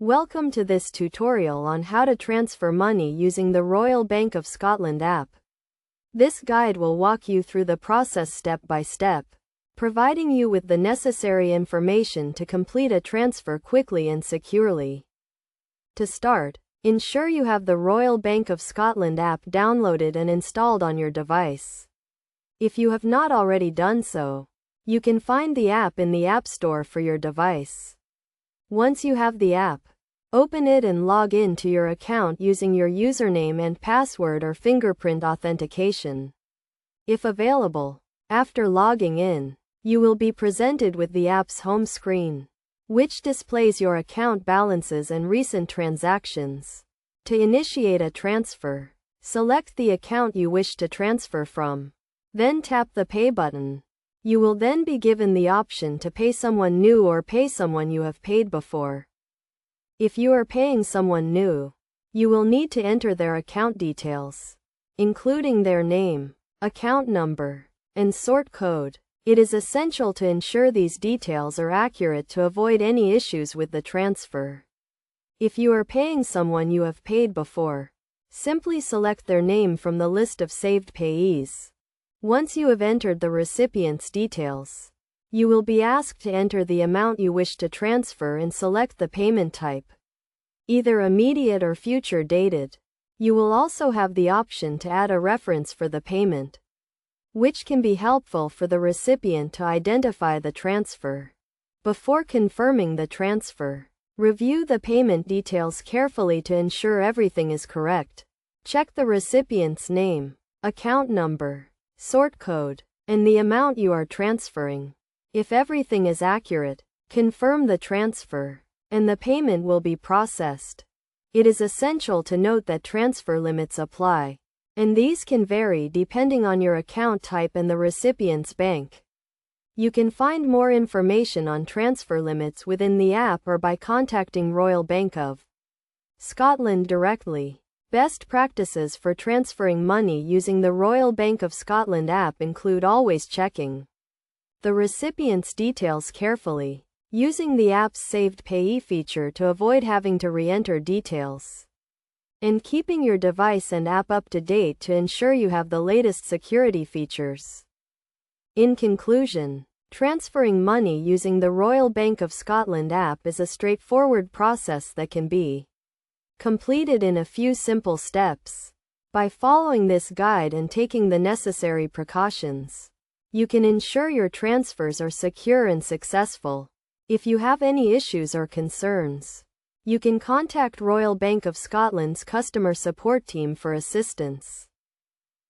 Welcome to this tutorial on how to transfer money using the Royal Bank of Scotland app. This guide will walk you through the process step by step, providing you with the necessary information to complete a transfer quickly and securely. To start, ensure you have the Royal Bank of Scotland app downloaded and installed on your device. If you have not already done so, you can find the app in the App Store for your device. Once you have the app, open it and log in to your account using your username and password or fingerprint authentication. If available, after logging in, you will be presented with the app's home screen, which displays your account balances and recent transactions. To initiate a transfer, select the account you wish to transfer from, then tap the Pay button. You will then be given the option to pay someone new or pay someone you have paid before. If you are paying someone new, you will need to enter their account details, including their name, account number, and sort code. It is essential to ensure these details are accurate to avoid any issues with the transfer. If you are paying someone you have paid before, simply select their name from the list of saved payees. Once you have entered the recipient's details, you will be asked to enter the amount you wish to transfer and select the payment type, either immediate or future dated. You will also have the option to add a reference for the payment, which can be helpful for the recipient to identify the transfer. Before confirming the transfer, review the payment details carefully to ensure everything is correct. Check the recipient's name, account number, sort code, and the amount you are transferring. If everything is accurate, confirm the transfer, and the payment will be processed. It is essential to note that transfer limits apply, and these can vary depending on your account type and the recipient's bank. You can find more information on transfer limits within the app or by contacting Royal Bank of Scotland directly. Best practices for transferring money using the Royal Bank of Scotland app include always checking the recipient's details carefully, using the app's saved payee feature to avoid having to re-enter details, and keeping your device and app up to date to ensure you have the latest security features. In conclusion, transferring money using the Royal Bank of Scotland app is a straightforward process that can be completed in a few simple steps. By following this guide and taking the necessary precautions, you can ensure your transfers are secure and successful. If you have any issues or concerns, you can contact Royal Bank of Scotland's customer support team for assistance.